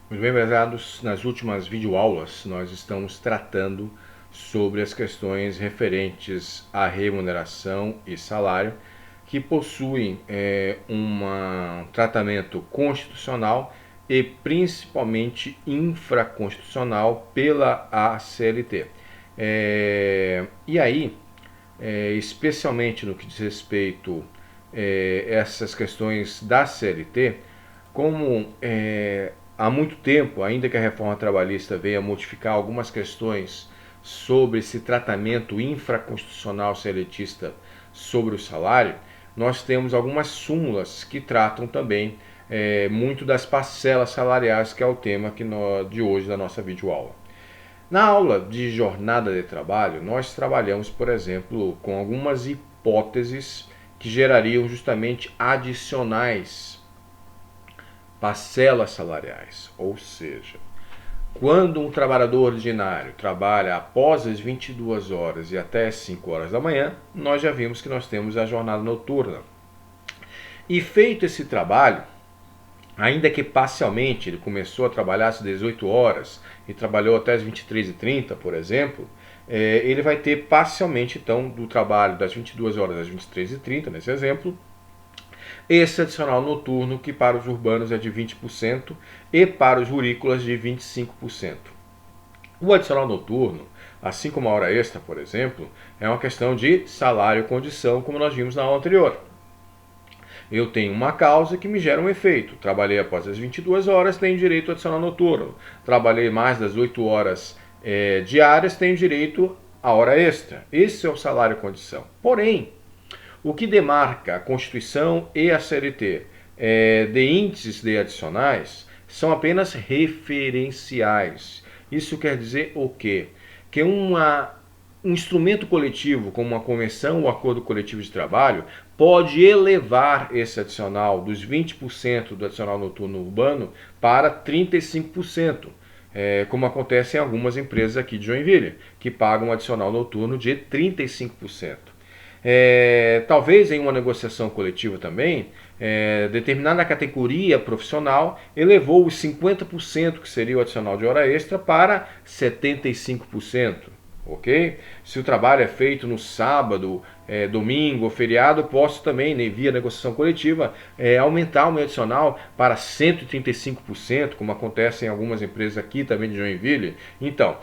Muito bem, prezados, nas últimas videoaulas nós estamos tratando sobre as questões referentes à remuneração e salário que possuem um tratamento constitucional e principalmente infraconstitucional pela ACLT. E aí, especialmente no que diz respeito a essas questões da CLT, como há muito tempo, ainda que a reforma trabalhista venha modificar algumas questões sobre esse tratamento infraconstitucional seletista sobre o salário, nós temos algumas súmulas que tratam também muito das parcelas salariais, que é o tema de hoje da nossa videoaula. Na aula de jornada de trabalho, nós trabalhamos, por exemplo, com algumas hipóteses que gerariam justamente adicionais parcelas salariais, ou seja, quando um trabalhador ordinário trabalha após as 22 horas e até as 5 horas da manhã, nós já vimos que nós temos a jornada noturna. E feito esse trabalho, ainda que parcialmente, ele começou a trabalhar às 18 horas e trabalhou até as 23h30, por exemplo, ele vai ter parcialmente, então, do trabalho das 22 horas às 23h30, nesse exemplo, esse adicional noturno, que para os urbanos é de 20% e para os rurícolas de 25%. O adicional noturno, assim como a hora extra, por exemplo, é uma questão de salário-condição, como nós vimos na aula anterior. Eu tenho uma causa que me gera um efeito. Trabalhei após as 22 horas, tenho direito ao adicional noturno. Trabalhei mais das 8 horas diárias, tenho direito à hora extra. Esse é o salário-condição. Porém, o que demarca a Constituição e a CLT de índices de adicionais são apenas referenciais. Isso quer dizer o quê? Que um instrumento coletivo, como uma convenção ou acordo coletivo de trabalho, pode elevar esse adicional dos 20% do adicional noturno urbano para 35%. Como acontece em algumas empresas aqui de Joinville, que pagam um adicional noturno de 35%. Talvez em uma negociação coletiva também, determinada categoria profissional elevou os 50%, que seria o adicional de hora extra, para 75%. Ok? Se o trabalho é feito no sábado, domingo ou feriado, posso também, via negociação coletiva, aumentar o meu adicional para 135%, como acontece em algumas empresas aqui também de Joinville. Então,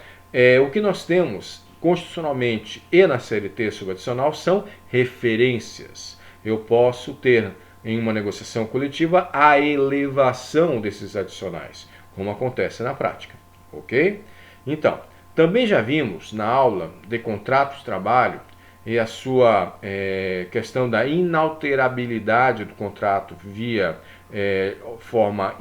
o que nós temos constitucionalmente e na CLT sobre adicional são referências. Eu posso ter em uma negociação coletiva a elevação desses adicionais, como acontece na prática, ok? Então, também já vimos na aula de contratos de trabalho e a sua questão da inalterabilidade do contrato via forma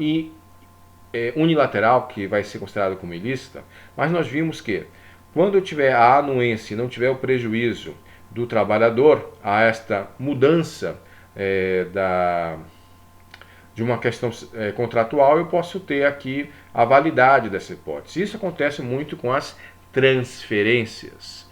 unilateral, que vai ser considerada como ilícita, mas nós vimos que quando eu tiver a anuência e não tiver o prejuízo do trabalhador a esta mudança de uma questão contratual, eu posso ter aqui a validade dessa hipótese. Isso acontece muito com as transferências.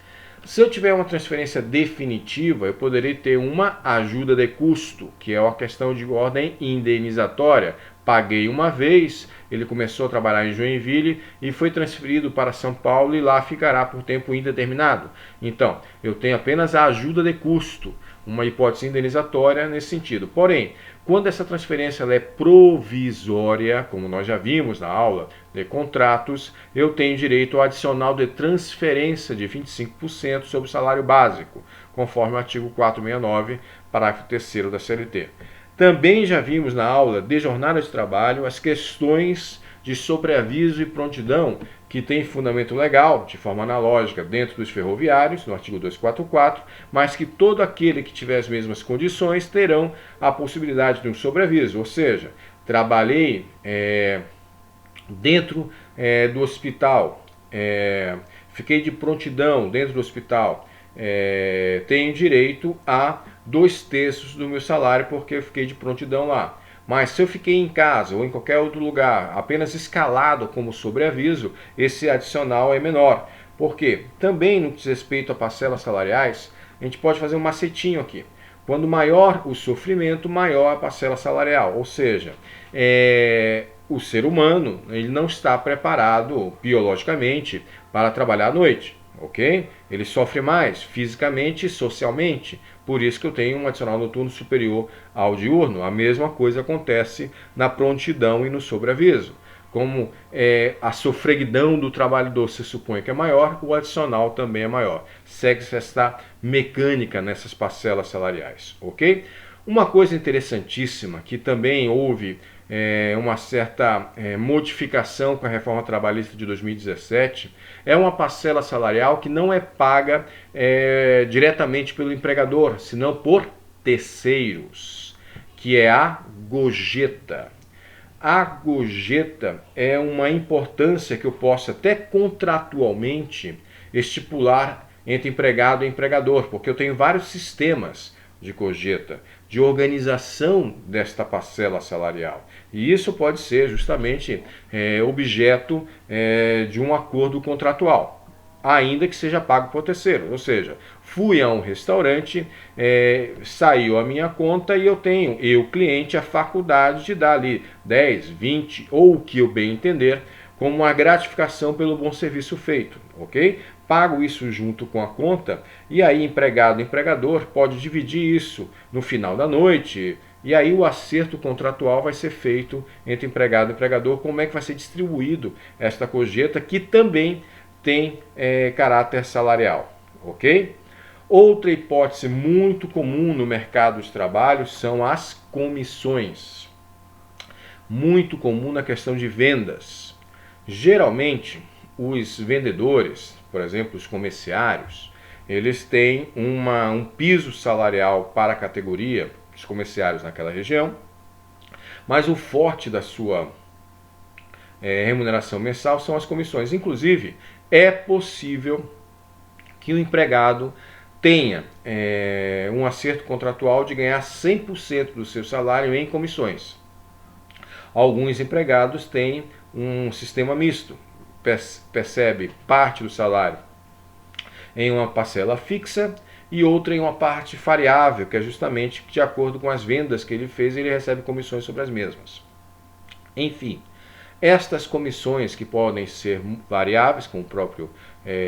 Se eu tiver uma transferência definitiva, eu poderei ter uma ajuda de custo, que é uma questão de ordem indenizatória. Paguei uma vez, ele começou a trabalhar em Joinville e foi transferido para São Paulo e lá ficará por tempo indeterminado. Então, eu tenho apenas a ajuda de custo, uma hipótese indenizatória nesse sentido. Porém, quando essa transferência ela é provisória, como nós já vimos na aula de contratos, eu tenho direito ao adicional de transferência de 25% sobre o salário básico, conforme o artigo 469, parágrafo 3º da CLT. Também já vimos na aula de jornada de trabalho as questões de sobreaviso e prontidão, que tem fundamento legal, de forma analógica, dentro dos ferroviários, no artigo 244, mas que todo aquele que tiver as mesmas condições terão a possibilidade de um sobreaviso, ou seja, trabalhei dentro do hospital, fiquei de prontidão dentro do hospital, tenho direito a 2/3 do meu salário porque eu fiquei de prontidão lá. Mas se eu fiquei em casa ou em qualquer outro lugar, apenas escalado como sobreaviso, esse adicional é menor. Por quê? Também no que diz respeito a parcelas salariais, a gente pode fazer um macetinho aqui. Quando maior o sofrimento, maior a parcela salarial. Ou seja, o ser humano ele não está preparado biologicamente para trabalhar à noite, ok? Ele sofre mais fisicamente e socialmente. Por isso que eu tenho um adicional noturno superior ao diurno. A mesma coisa acontece na prontidão e no sobreaviso. Como a sofreguidão do trabalhador se supõe que é maior, o adicional também é maior. Segue-se esta mecânica nessas parcelas salariais, ok? Uma coisa interessantíssima que também houve uma certa modificação com a reforma trabalhista de 2017 é uma parcela salarial que não é paga diretamente pelo empregador, senão por terceiros, que é a gorjeta. A gorjeta é uma importância que eu posso até contratualmente estipular entre empregado e empregador, porque eu tenho vários sistemas de gorjeta, de organização desta parcela salarial. E isso pode ser justamente objeto de um acordo contratual, ainda que seja pago por terceiro. Ou seja, fui a um restaurante, saiu a minha conta e eu tenho, cliente, a faculdade de dar ali 10, 20 ou o que eu bem entender, como uma gratificação pelo bom serviço feito, ok? Pago isso junto com a conta e aí empregado e empregador pode dividir isso no final da noite e aí o acerto contratual vai ser feito entre empregado e empregador, como é que vai ser distribuído esta gorjeta que também tem caráter salarial, ok? Outra hipótese muito comum no mercado de trabalho são as comissões. Muito comum na questão de vendas. Geralmente, os vendedores, por exemplo, os comerciários, eles têm um piso salarial para a categoria, os comerciários naquela região, mas o forte da sua remuneração mensal são as comissões. Inclusive, é possível que o empregado tenha um acerto contratual de ganhar 100% do seu salário em comissões. Alguns empregados têm um sistema misto, percebe parte do salário em uma parcela fixa e outra em uma parte variável, que é justamente de acordo com as vendas que ele fez, ele recebe comissões sobre as mesmas. Enfim, estas comissões que podem ser variáveis, com o próprio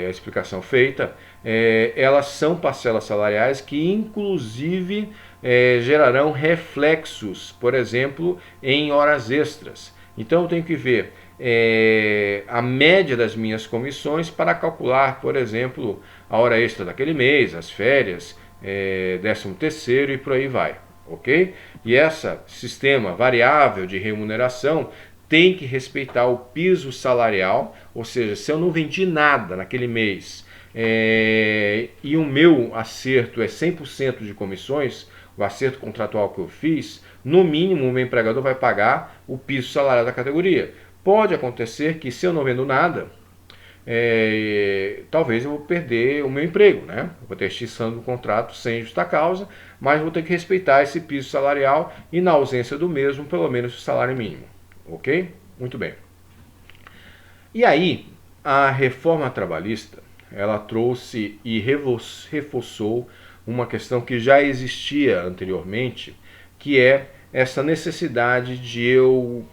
explicação feita, elas são parcelas salariais que inclusive gerarão reflexos, por exemplo, em horas extras. Então eu tenho que ver a média das minhas comissões para calcular, por exemplo, a hora extra daquele mês, as férias, 13º e por aí vai, ok? E esse sistema variável de remuneração tem que respeitar o piso salarial, ou seja, se eu não vendi nada naquele mês e o meu acerto é 100% de comissões, o acerto contratual que eu fiz, no mínimo o meu empregador vai pagar o piso salarial da categoria. Pode acontecer que se eu não vendo nada, talvez eu vou perder o meu emprego, né? Eu vou ter extinção do contrato sem justa causa, mas vou ter que respeitar esse piso salarial e na ausência do mesmo, pelo menos o salário mínimo. Ok? Muito bem. E aí, a reforma trabalhista, ela trouxe e reforçou uma questão que já existia anteriormente, que é essa necessidade de eu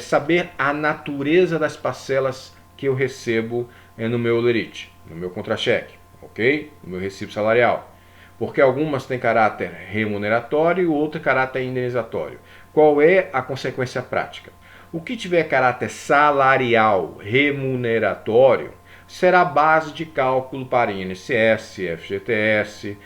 saber a natureza das parcelas que eu recebo no meu lerite, no meu contra-cheque, ok? No meu recibo salarial. Porque algumas têm caráter remuneratório e outras caráter indenizatório. Qual é a consequência prática? O que tiver caráter salarial remuneratório será base de cálculo para INSS, FGTS,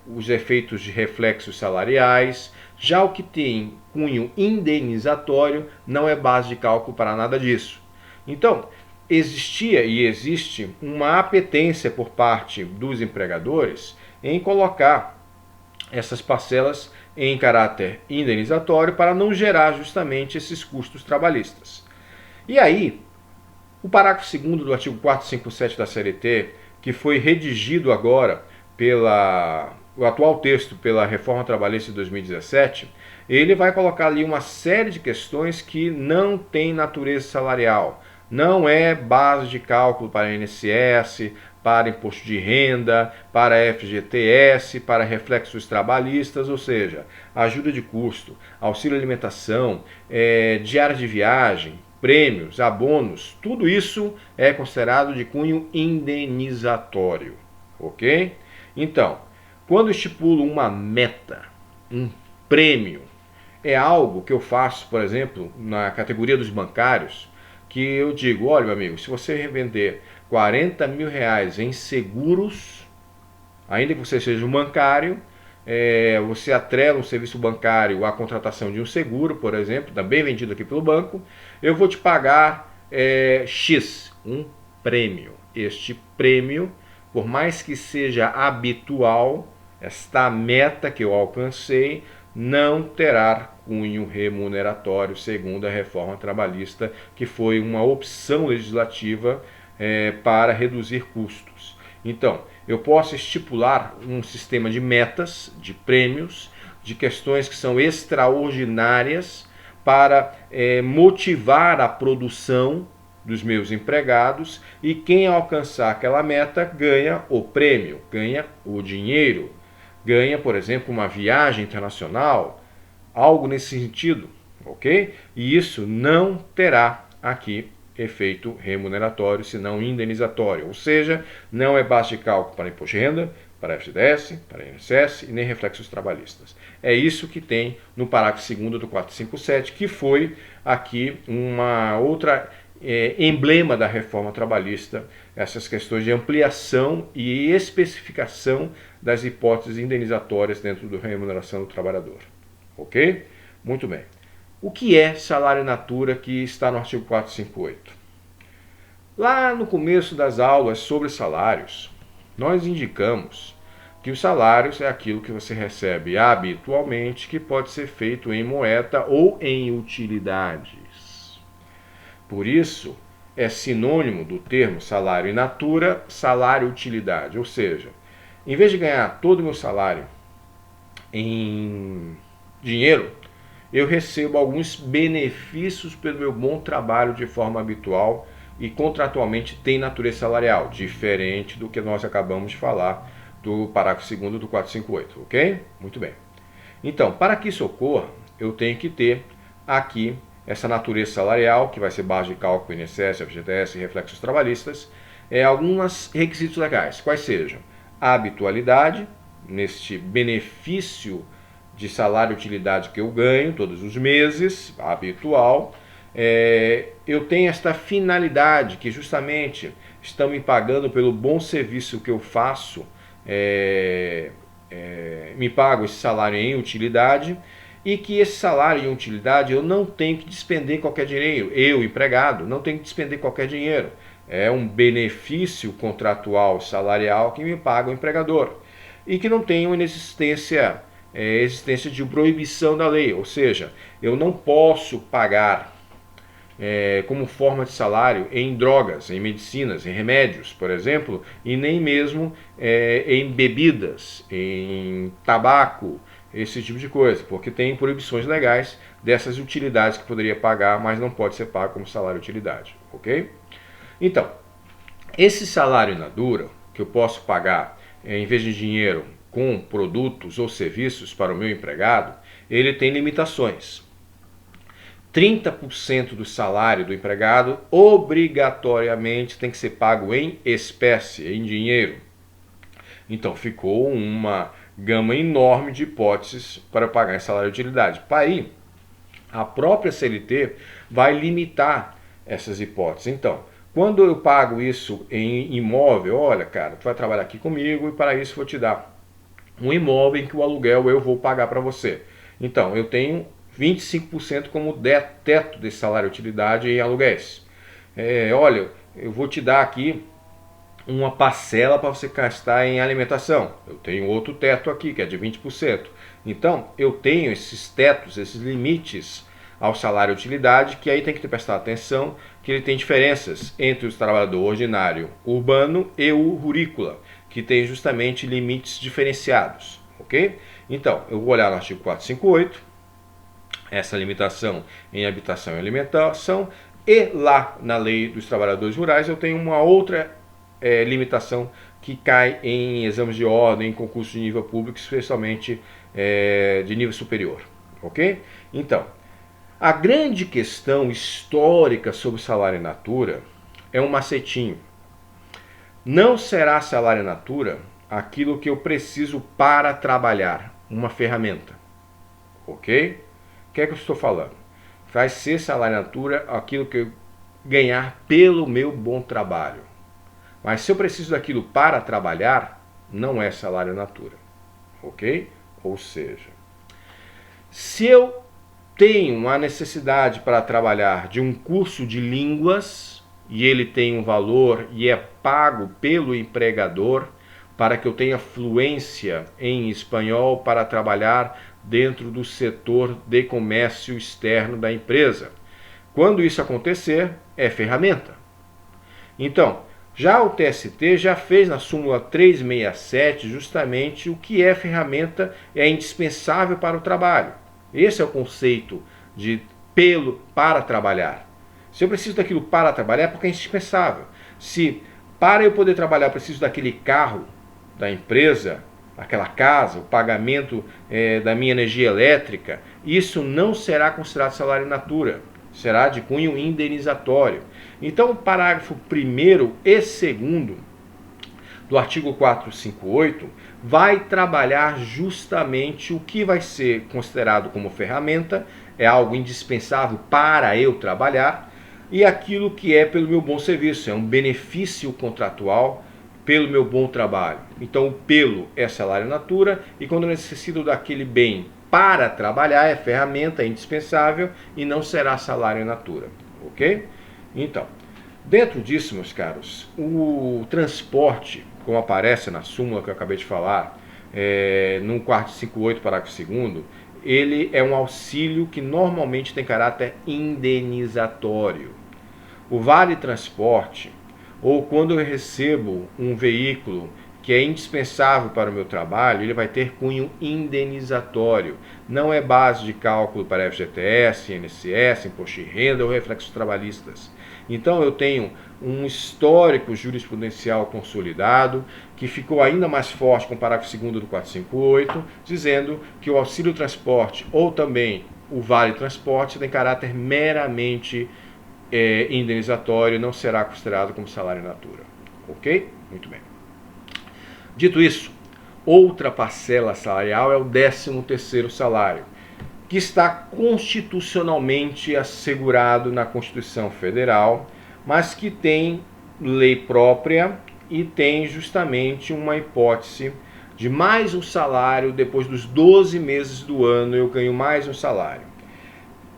os efeitos de reflexos salariais. Já o que tem cunho indenizatório não é base de cálculo para nada disso. Então, existia e existe uma apetência por parte dos empregadores em colocar essas parcelas em caráter indenizatório para não gerar justamente esses custos trabalhistas. E aí, o parágrafo 2º do artigo 457 da CLT, que foi redigido agora o atual texto pela Reforma Trabalhista de 2017, ele vai colocar ali uma série de questões que não tem natureza salarial, não é base de cálculo para INSS, para imposto de renda, para FGTS, para reflexos trabalhistas, ou seja, ajuda de custo, auxílio alimentação, diária de viagem, prêmios, abonos, tudo isso é considerado de cunho indenizatório, ok? Então, quando estipulo uma meta, um prêmio, é algo que eu faço, por exemplo, na categoria dos bancários, que eu digo, olha meu amigo, se você revender 40 mil reais em seguros, ainda que você seja um bancário, você atrela um serviço bancário à contratação de um seguro, por exemplo, também vendido aqui pelo banco, eu vou te pagar X, um prêmio. Este prêmio, por mais que seja habitual, esta meta que eu alcancei, não terá cunho remuneratório, segundo a reforma trabalhista, que foi uma opção legislativa para reduzir custos. Então, eu posso estipular um sistema de metas, de prêmios, de questões que são extraordinárias para motivar a produção dos meus empregados, e quem alcançar aquela meta ganha o prêmio, ganha o dinheiro, ganha, por exemplo, uma viagem internacional, algo nesse sentido, ok? E isso não terá aqui efeito remuneratório, senão indenizatório, ou seja, não é base de cálculo para imposto de renda, para FGTS, para INSS e nem reflexos trabalhistas. É isso que tem no parágrafo 2º do 457, que foi aqui uma outra emblema da reforma trabalhista, essas questões de ampliação e especificação das hipóteses indenizatórias dentro da remuneração do trabalhador. Ok? Muito bem. O que é salário in natura que está no artigo 458? Lá no começo das aulas sobre salários, nós indicamos que os salários é aquilo que você recebe habitualmente, que pode ser feito em moeda ou em utilidades. Por isso, é sinônimo do termo salário in natura, salário utilidade. Ou seja, em vez de ganhar todo o meu salário em dinheiro, eu recebo alguns benefícios pelo meu bom trabalho de forma habitual e contratualmente tem natureza salarial, diferente do que nós acabamos de falar do parágrafo 2º do 458, ok? Muito bem. Então, para que isso ocorra, eu tenho que ter aqui essa natureza salarial, que vai ser base de cálculo INSS, FGTS e reflexos trabalhistas, alguns requisitos legais, quais sejam a habitualidade, neste benefício de salário e utilidade que eu ganho todos os meses, habitual, eu tenho esta finalidade que justamente estão me pagando pelo bom serviço que eu faço, me pago esse salário em utilidade, e que esse salário em utilidade eu não tenho que despender qualquer dinheiro, eu, empregado, não tenho que despender qualquer dinheiro. É um benefício contratual salarial que me paga o empregador e que não tem uma existência de proibição da lei, ou seja, eu não posso pagar como forma de salário em drogas, em medicinas, em remédios, por exemplo, e nem mesmo em bebidas, em tabaco, esse tipo de coisa, porque tem proibições legais dessas utilidades que poderia pagar, mas não pode ser pago como salário utilidade, ok? Então, esse salário in natura, que eu posso pagar em vez de dinheiro com produtos ou serviços para o meu empregado, ele tem limitações. 30% do salário do empregado obrigatoriamente tem que ser pago em espécie, em dinheiro. Então ficou uma gama enorme de hipóteses para pagar em salário de utilidade. Para aí, a própria CLT vai limitar essas hipóteses. Então, quando eu pago isso em imóvel, olha, cara, tu vai trabalhar aqui comigo e para isso vou te dar um imóvel em que o aluguel eu vou pagar para você. Então, eu tenho 25% como teto desse salário de utilidade em aluguéis. Olha, eu vou te dar aqui uma parcela para você gastar em alimentação. Eu tenho outro teto aqui, que é de 20%. Então, eu tenho esses tetos, esses limites ao salário de utilidade, que aí tem que prestar atenção, que ele tem diferenças entre o trabalhador ordinário urbano e o rurícola, que tem justamente limites diferenciados, ok? Então, eu vou olhar no artigo 458, essa limitação em habitação e alimentação, e lá na lei dos trabalhadores rurais eu tenho uma outra limitação que cai em exames de ordem, em concursos de nível público, especialmente de nível superior, ok? Então, a grande questão histórica sobre o salário in natura é um macetinho. Não será salário in natura aquilo que eu preciso para trabalhar, uma ferramenta, ok? O que é que eu estou falando? Vai ser salário in natura aquilo que eu ganhar pelo meu bom trabalho. Mas se eu preciso daquilo para trabalhar, não é salário in natura, ok? Ou seja, se eu tenho uma necessidade para trabalhar de um curso de línguas e ele tem um valor e é pago pelo empregador para que eu tenha fluência em espanhol para trabalhar dentro do setor de comércio externo da empresa. Quando isso acontecer, é ferramenta. Então, já o TST já fez na súmula 367 justamente o que é ferramenta, é indispensável para o trabalho. Esse é o conceito de para trabalhar. Se eu preciso daquilo para trabalhar é porque é indispensável. Se para eu poder trabalhar eu preciso daquele carro da empresa, aquela casa, o pagamento da minha energia elétrica, isso não será considerado salário in natura, será de cunho indenizatório. Então o parágrafo 1º e 2º do artigo 458 vai trabalhar justamente o que vai ser considerado como ferramenta, é algo indispensável para eu trabalhar, e aquilo que é pelo meu bom serviço, é um benefício contratual pelo meu bom trabalho. Então o pelo é salário in natura, e quando eu necessito daquele bem para trabalhar, é ferramenta, é indispensável e não será salário in natura, ok? Então, dentro disso, meus caros, o transporte, como aparece na súmula que eu acabei de falar, no 458, parágrafo 2º, ele é um auxílio que normalmente tem caráter indenizatório. O vale transporte, ou quando eu recebo um veículo que é indispensável para o meu trabalho, ele vai ter cunho indenizatório. Não é base de cálculo para FGTS, INSS, imposto de renda ou reflexos trabalhistas. Então eu tenho um histórico jurisprudencial consolidado, que ficou ainda mais forte com o parágrafo 2º do 458, dizendo que o auxílio transporte ou também o vale transporte tem caráter meramente indenizatório, não será considerado como salário in natura. Ok? Muito bem. Dito isso, outra parcela salarial é o 13º salário, que está constitucionalmente assegurado na Constituição Federal, mas que tem lei própria e tem justamente uma hipótese de mais um salário, depois dos 12 meses do ano eu ganho mais um salário.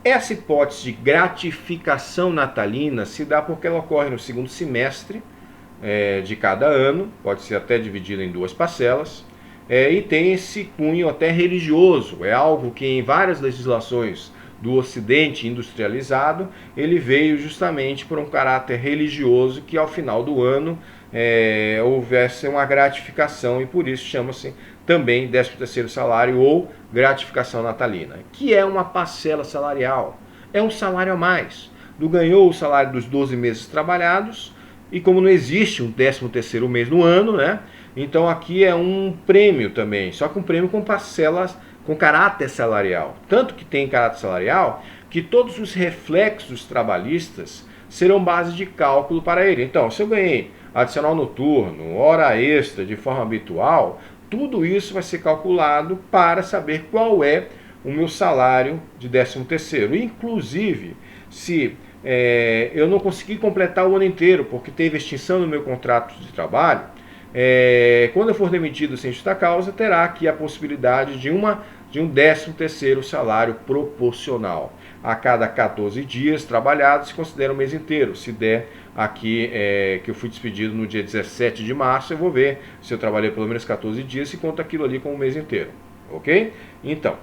Essa hipótese de gratificação natalina se dá porque ela ocorre no segundo semestre de cada ano, pode ser até dividida em 2 parcelas, e tem esse cunho até religioso, é algo que em várias legislações do Ocidente industrializado, ele veio justamente por um caráter religioso que ao final do ano houvesse uma gratificação, e por isso chama-se também 13º salário ou gratificação natalina, que é uma parcela salarial, é um salário a mais. Ganhou o salário dos 12 meses trabalhados, e como não existe um 13º mês no ano, né? Então aqui é um prêmio também, só que um prêmio com parcelas com caráter salarial. Tanto que tem caráter salarial que todos os reflexos trabalhistas serão base de cálculo para ele. Então, se eu ganhei adicional noturno, hora extra de forma habitual, tudo isso vai ser calculado para saber qual é o meu salário de 13º. Inclusive, se eu não consegui completar o ano inteiro porque teve extinção no meu contrato de trabalho, quando eu for demitido sem justa causa, terá aqui a possibilidade de um 13º salário proporcional. A cada 14 dias trabalhados se considera um mês inteiro. Se der aqui que eu fui despedido no dia 17 de março, eu vou ver se eu trabalhei pelo menos 14 dias e conta aquilo ali como um mês inteiro. Ok? Então,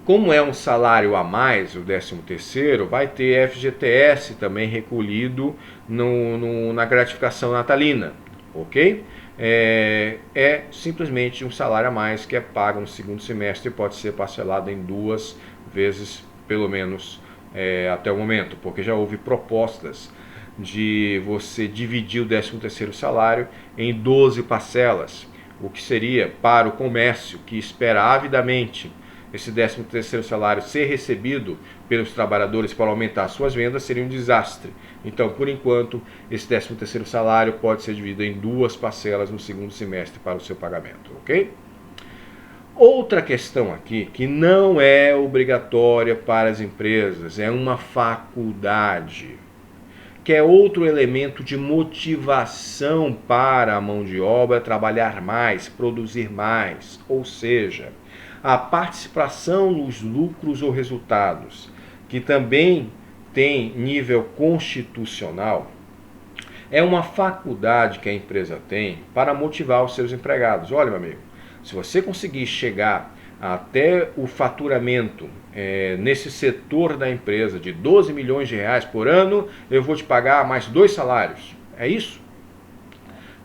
como é um salário a mais, o 13º, vai ter FGTS também recolhido na gratificação natalina, ok? É simplesmente um salário a mais que é pago no segundo semestre e pode ser parcelado em 2 vezes, pelo menos, até o momento, porque já houve propostas de você dividir o 13º salário em 12 parcelas, o que seria para o comércio que espera avidamente esse 13º salário ser recebido pelos trabalhadores para aumentar suas vendas, seria um desastre. Então, por enquanto, esse 13º salário pode ser dividido em 2 parcelas no segundo semestre para o seu pagamento, ok? Outra questão aqui, que não é obrigatória para as empresas, é uma faculdade, que é outro elemento de motivação para a mão de obra trabalhar mais, produzir mais, ou seja, a participação nos lucros ou resultados, que também tem nível constitucional, é uma faculdade que a empresa tem para motivar os seus empregados. Olha, meu amigo, se você conseguir chegar até o faturamento nesse setor da empresa de 12 milhões de reais por ano, eu vou te pagar mais 2 salários. É isso?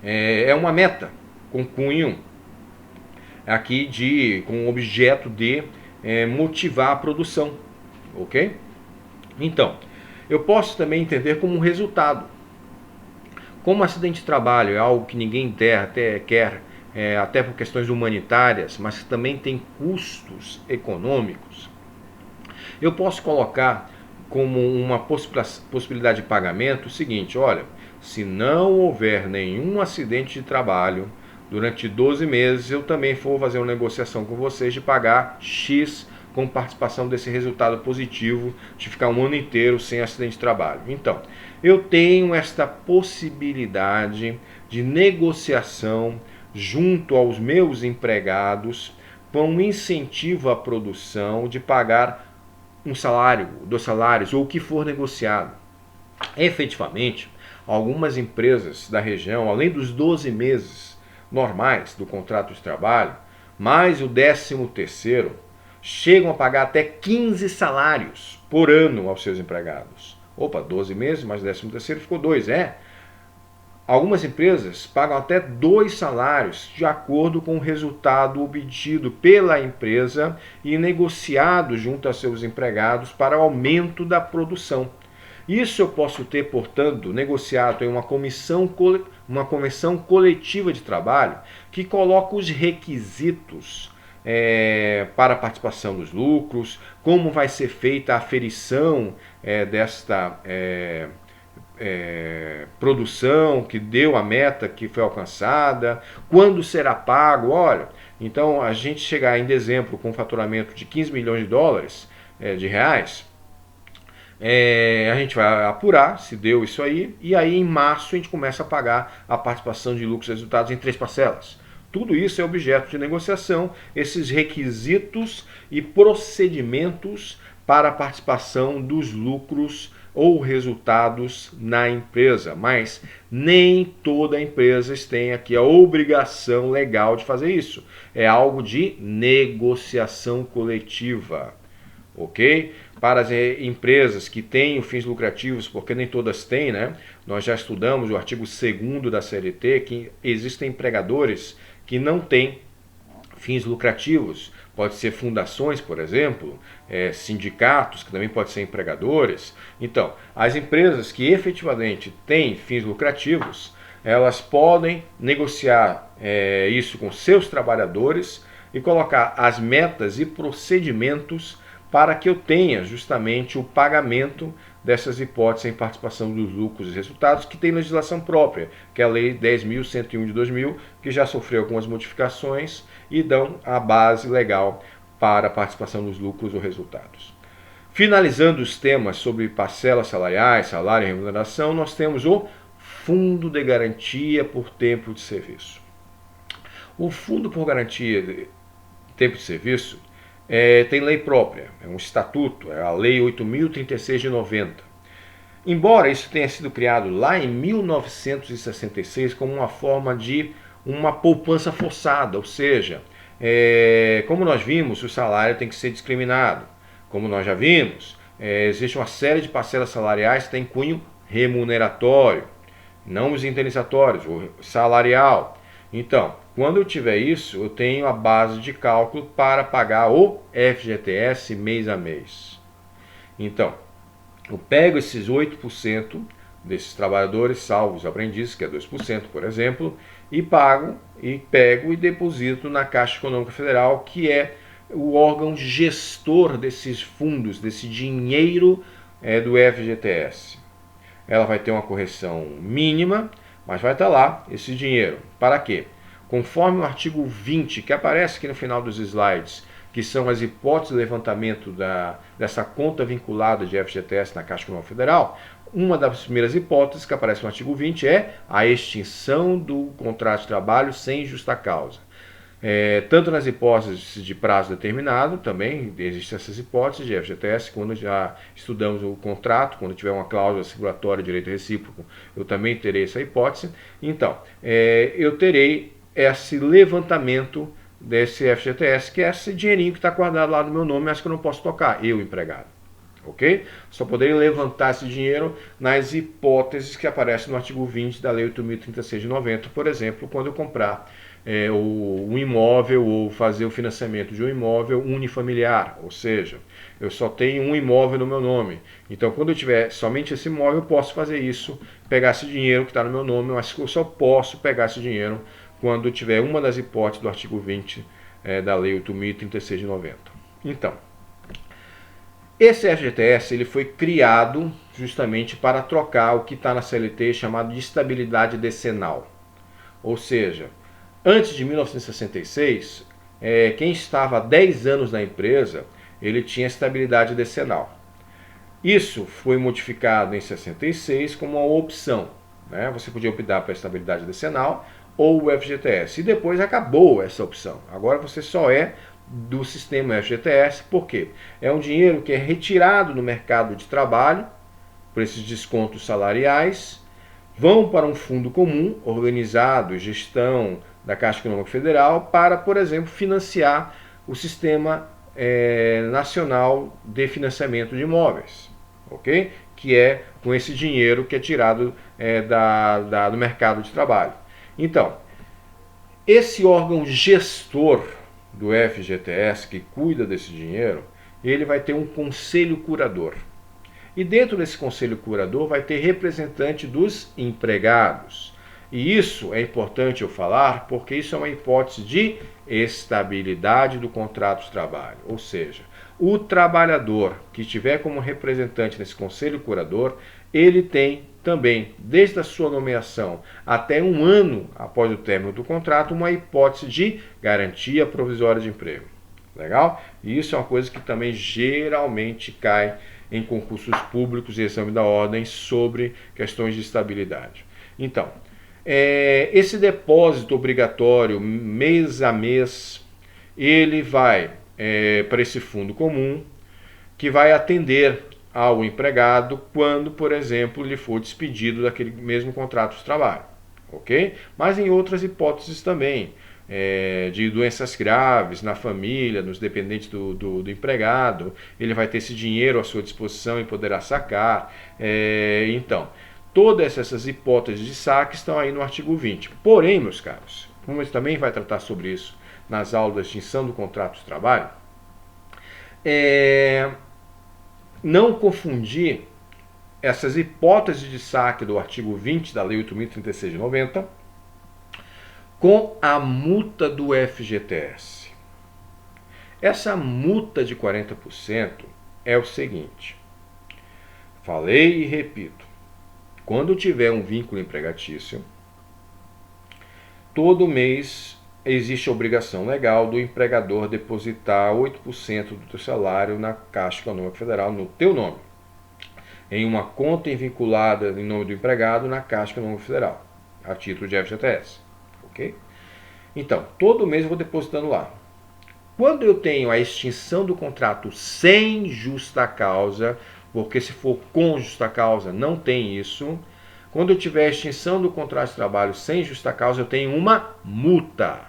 É uma meta com cunho aqui com o objeto de motivar a produção, ok? Então, eu posso também entender como um resultado. Como acidente de trabalho é algo que ninguém quer, até por questões humanitárias, mas que também tem custos econômicos, eu posso colocar como uma possibilidade de pagamento o seguinte: olha, se não houver nenhum acidente de trabalho durante 12 meses, eu também vou fazer uma negociação com vocês de pagar X com participação desse resultado positivo de ficar um ano inteiro sem acidente de trabalho. Então, eu tenho esta possibilidade de negociação junto aos meus empregados com um incentivo à produção de pagar um salário, 2 salários ou o que for negociado. Efetivamente, algumas empresas da região, além dos 12 meses normais do contrato de trabalho, mais o 13º, chegam a pagar até 15 salários por ano aos seus empregados. Opa, 12 meses mais 13º ficou 2, Algumas empresas pagam até 2 salários de acordo com o resultado obtido pela empresa e negociado junto a seus empregados para o aumento da produção. Isso eu posso ter, portanto, negociado em uma convenção coletiva de trabalho que coloca os requisitos para a participação nos lucros, como vai ser feita a aferição desta produção que deu a meta que foi alcançada, quando será pago. Olha, então a gente chegar em dezembro com um faturamento de 15 milhões de dólares, de reais, a gente vai apurar se deu isso aí, e aí em março a gente começa a pagar a participação de lucros e resultados em 3 parcelas. Tudo isso é objeto de negociação, esses requisitos e procedimentos para a participação dos lucros ou resultados na empresa, mas nem toda empresa tem aqui a obrigação legal de fazer isso. É algo de negociação coletiva, ok? Para as empresas que têm fins lucrativos, porque nem todas têm, né? Nós já estudamos o artigo 2º da CLT, que existem empregadores que não têm fins lucrativos. Pode ser fundações, por exemplo, sindicatos, que também podem ser empregadores. Então, as empresas que efetivamente têm fins lucrativos, elas podem negociar isso com seus trabalhadores e colocar as metas e procedimentos para que eu tenha justamente o pagamento dessas hipóteses em participação dos lucros e resultados, que tem legislação própria, que é a Lei 10.101 de 2000, que já sofreu algumas modificações e dão a base legal para a participação dos lucros ou resultados. Finalizando os temas sobre parcelas salariais, salário e remuneração, nós temos o Fundo de Garantia por Tempo de Serviço. O Fundo por Garantia de Tempo de Serviço tem lei própria, é um estatuto, é a Lei 8.036 de 90. Embora isso tenha sido criado lá em 1966 como uma forma de uma poupança forçada, ou seja, como nós vimos, o salário tem que ser discriminado. Como nós já vimos, existe uma série de parcelas salariais que têm cunho remuneratório, não os indenizatórios, o salarial. Então, quando eu tiver isso, eu tenho a base de cálculo para pagar o FGTS mês a mês. Então, eu pego esses 8% desses trabalhadores, salvo os aprendizes, que é 2%, por exemplo, e pago, e pego e deposito na Caixa Econômica Federal, que é o órgão gestor desses fundos, desse dinheiro do FGTS. Ela vai ter uma correção mínima, mas vai estar lá esse dinheiro. Para quê? Conforme o artigo 20, que aparece aqui no final dos slides, que são as hipóteses de levantamento dessa conta vinculada de FGTS na Caixa Econômica Federal, uma das primeiras hipóteses que aparece no artigo 20 é a extinção do contrato de trabalho sem justa causa. Tanto nas hipóteses de prazo determinado, também existem essas hipóteses de FGTS, quando já estudamos o contrato, quando tiver uma cláusula seguratória de direito recíproco, eu também terei essa hipótese. Então, eu terei esse levantamento desse FGTS, que é esse dinheirinho que está guardado lá no meu nome, mas que eu não posso tocar, eu, empregado. Ok? Só poderia levantar esse dinheiro nas hipóteses que aparecem no artigo 20 da Lei 8.036 de 90, por exemplo, quando eu comprar um imóvel ou fazer o financiamento de um imóvel unifamiliar, ou seja, eu só tenho um imóvel no meu nome. Então, quando eu tiver somente esse imóvel, eu posso fazer isso, pegar esse dinheiro que está no meu nome, mas eu só posso pegar esse dinheiro quando eu tiver uma das hipóteses do artigo 20 da Lei 8.036 de 90. Então, esse FGTS ele foi criado justamente para trocar o que está na CLT chamado de estabilidade decenal. Ou seja, antes de 1966, quem estava há 10 anos na empresa, ele tinha estabilidade decenal. Isso foi modificado em 66 como uma opção. Você podia optar para a estabilidade decenal ou o FGTS. E depois acabou essa opção. Agora você só é do sistema FGTS, por quê? É um dinheiro que é retirado do mercado de trabalho, por esses descontos salariais, vão para um fundo comum, organizado, gestão da Caixa Econômica Federal, para, por exemplo, financiar o Sistema Nacional de Financiamento de Imóveis, ok? Que é com esse dinheiro que é tirado do mercado de trabalho. Então, esse órgão gestor do FGTS, que cuida desse dinheiro, ele vai ter um conselho curador. E dentro desse conselho curador vai ter representante dos empregados. E isso é importante eu falar, porque isso é uma hipótese de estabilidade do contrato de trabalho. Ou seja, o trabalhador que estiver como representante nesse conselho curador, ele tem também, desde a sua nomeação até um ano após o término do contrato, uma hipótese de garantia provisória de emprego. Legal? E isso é uma coisa que também geralmente cai em concursos públicos e exame da ordem sobre questões de estabilidade. Então, esse depósito obrigatório mês a mês, ele vai para esse fundo comum, que vai atender ao empregado quando, por exemplo, ele for despedido daquele mesmo contrato de trabalho, ok? Mas em outras hipóteses também, de doenças graves na família, nos dependentes do empregado, ele vai ter esse dinheiro à sua disposição e poderá sacar. Então, todas essas hipóteses de saque estão aí no artigo 20. Porém, meus caros, como a gente também vai tratar sobre isso nas aulas de extinção do contrato de trabalho, não confundir essas hipóteses de saque do artigo 20 da Lei 8.036 de 90 com a multa do FGTS. Essa multa de 40% é o seguinte, falei e repito, quando tiver um vínculo empregatício, todo mês existe a obrigação legal do empregador depositar 8% do teu salário na Caixa Econômica Federal no teu nome, em uma conta vinculada em nome do empregado na Caixa Econômica Federal, a título de FGTS. Ok? Então, todo mês eu vou depositando lá. Quando eu tenho a extinção do contrato sem justa causa, porque se for com justa causa não tem isso, quando eu tiver a extinção do contrato de trabalho sem justa causa, eu tenho uma multa.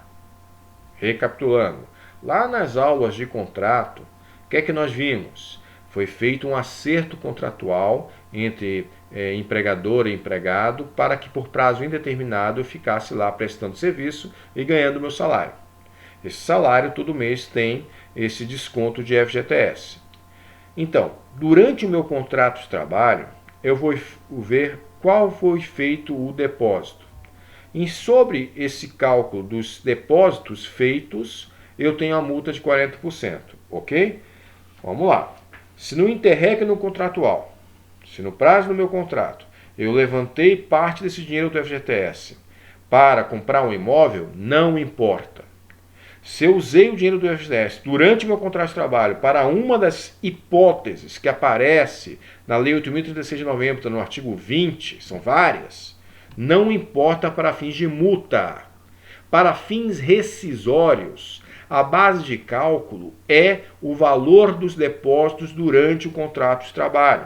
Recapitulando, lá nas aulas de contrato, o que é que nós vimos? Foi feito um acerto contratual entre empregador e empregado para que por prazo indeterminado eu ficasse lá prestando serviço e ganhando meu salário. Esse salário todo mês tem esse desconto de FGTS. Então, durante o meu contrato de trabalho, eu vou ver qual foi feito o depósito. E sobre esse cálculo dos depósitos feitos, eu tenho a multa de 40%, ok? Vamos lá. Se no interregno no contratual, se no prazo do meu contrato, eu levantei parte desse dinheiro do FGTS para comprar um imóvel, não importa. Se eu usei o dinheiro do FGTS durante o meu contrato de trabalho para uma das hipóteses que aparece na Lei 8.036 de novembro, no artigo 20, são várias, não importa para fins de multa. Para fins rescisórios, a base de cálculo é o valor dos depósitos durante o contrato de trabalho,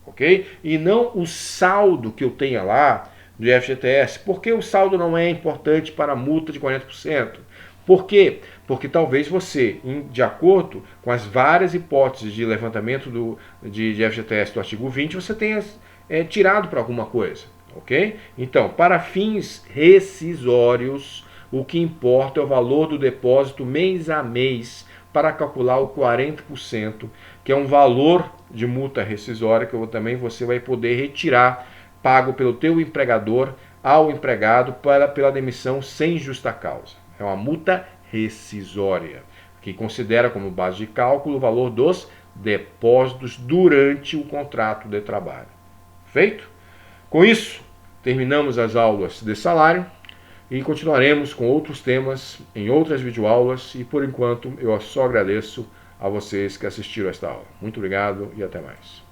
ok? E não o saldo que eu tenha lá do FGTS. Por que o saldo não é importante para a multa de 40%? Por quê? Porque talvez você, de acordo com as várias hipóteses de levantamento de FGTS do artigo 20, você tenha tirado para alguma coisa, ok? Então, para fins rescisórios, o que importa é o valor do depósito mês a mês para calcular o 40%, que é um valor de multa rescisória que também você vai poder retirar, pago pelo teu empregador ao empregado pela demissão sem justa causa. É uma multa rescisória, que considera como base de cálculo o valor dos depósitos durante o contrato de trabalho. Feito? Com isso, terminamos as aulas de salário e continuaremos com outros temas em outras videoaulas e, por enquanto, eu só agradeço a vocês que assistiram a esta aula. Muito obrigado e até mais.